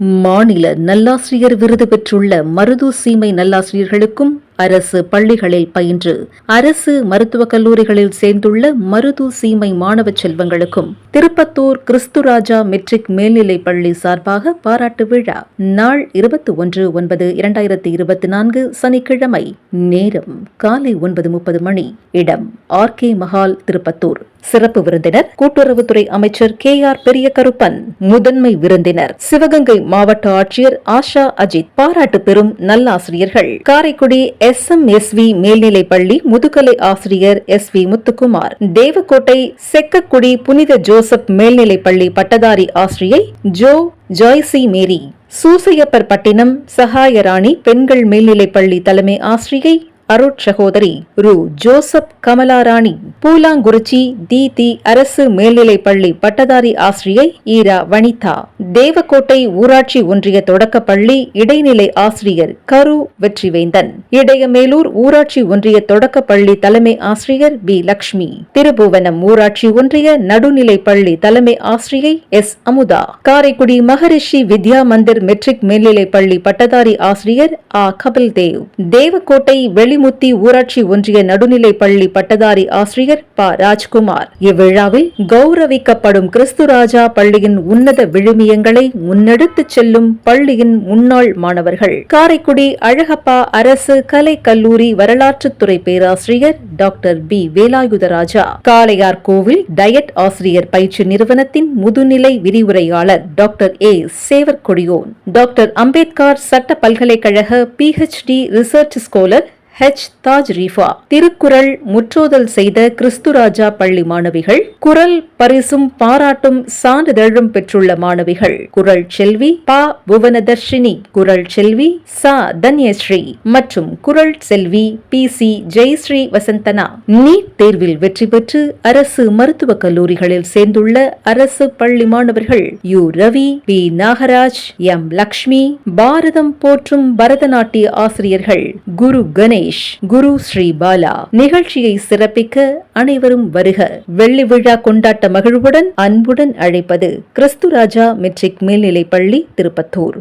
மாநில நல்லாசிரியர் விருது பெற்றுள்ள மருதூர் சீமை நல்லாசிரியர்களுக்கும் அரசு பள்ளிகளில் பயின்று அரசு மருத்துவக் கல்லூரிகளில் சேர்ந்துள்ள மருதூர் சீமை மாணவ செல்வங்களுக்கும் திருப்பத்தூர் கிறிஸ்துராஜா மெட்ரிக் மேல்நிலைப் பள்ளி சார்பாக பாராட்டு விழா நாள் 21/9/2024 சனிக்கிழமை. நேரம் காலை 9:30 மணி. இடம் RK மஹால், திருப்பத்தூர். சிறப்பு விருந்தினர் கூட்டுறவுத்துறை அமைச்சர் KR பெரிய கருப்பன். முதன்மை விருந்தினர் சிவகங்கை மாவட்ட ஆட்சியர் ஆஷா அஜித். பாராட்டு பெறும் நல்லாசிரியர்கள் காரைக்குடி SMSV மேல்நிலைப் பள்ளி முதுகலை ஆசிரியர் SV முத்துக்குமார். தேவக்கோட்டை செக்கக்குடி புனித ஜோசப் மேல்நிலைப் பள்ளி பட்டதாரி ஆசிரியை ஜாய்சி மேரி. சூசையப்பர் பட்டினம் சகாயராணி பெண்கள் மேல்நிலைப் பள்ளி தலைமை ஆசிரியை அருட்சகோதரி ஜோசப் கமலாராணி. பூலாங்குறிச்சி DT அரசு மேல்நிலைப் பள்ளி பட்டதாரி ஆசிரியை ஈரா வனிதா. தேவக்கோட்டை ஊராட்சி ஒன்றிய தொடக்கப்பள்ளி இடைநிலை ஆசிரியர் கரு வெற்றிவேந்தன். இடையமேலூர் ஊராட்சி ஒன்றிய தொடக்கப்பள்ளி தலைமை ஆசிரியர் B லட்சுமி. திருபுவனம் ஊராட்சி ஒன்றிய நடுநிலைப் பள்ளி தலைமை ஆசிரியை S அமுதா. காரைக்குடி மகரிஷி வித்யா மந்திர் மெட்ரிக் மேல்நிலைப் பள்ளி பட்டதாரி ஆசிரியர் A கபில் தேவ். தேவக்கோட்டை வெளிமுத்தி ஊராட்சி ஒன்றிய நடுநிலைப் பள்ளி பட்டதாரி ஆசிரியர் ப ராஜ்குமார். இவ்விழாவில் கௌரவிக்கப்படும் கிறிஸ்துராஜா பள்ளியின் உன்னத விழுமியங்களை முன்னெடுத்துச் செல்லும் பள்ளியின் முன்னாள் மாணவர்கள். காரைக்குடி அழகப்பா அரசு கலை கல்லூரி வரலாற்றுத்துறை பேராசிரியர் டாக்டர் B வேலாயுதராஜா. காளையார் கோவில் டயட் ஆசிரியர் பயிற்சி நிறுவனத்தின் முதுநிலை விரிவுரையாளர் doctor A Sevarkodiyon. Doctor Ambedkar சட்ட பல்கலைக்கழக PhD research scholar H Taj Rifa. Thirukkural முற்றோதல் செய்த கிறிஸ்துராஜா பள்ளி மாணவிகள். குரல் பரிசும் பாராட்டும் சான்றிதழும் பெற்றுள்ள மாணவிகள் குரல் செல்வி ப புவனதர்ஷினி, குரல் செல்வி ச தன்யஸ்ரீ மற்றும் குரல் செல்வி PC ஜெயஸ்ரீ வசந்தனா. நீட் தேர்வில் வெற்றி பெற்று அரசு மருத்துவக் கல்லூரிகளில் சேர்ந்துள்ள அரசு பள்ளி மாணவர்கள் ரவி, P நாகராஜ், M லட்சுமி. பாரதம் போற்றும் பரதநாட்டிய ஆசிரியர்கள் குரு கணேஷ், குரு ஸ்ரீ பாலா. நிகழ்ச்சியை சிறப்பிக்க அனைவரும் வருக. வெள்ளி விழா கொண்டாட்ட மகிழ்வுடன் அன்புடன் அழைப்பது கிறிஸ்துராஜா மெட்ரிக் மேல்நிலைப் பள்ளி, திருப்பத்தூர்.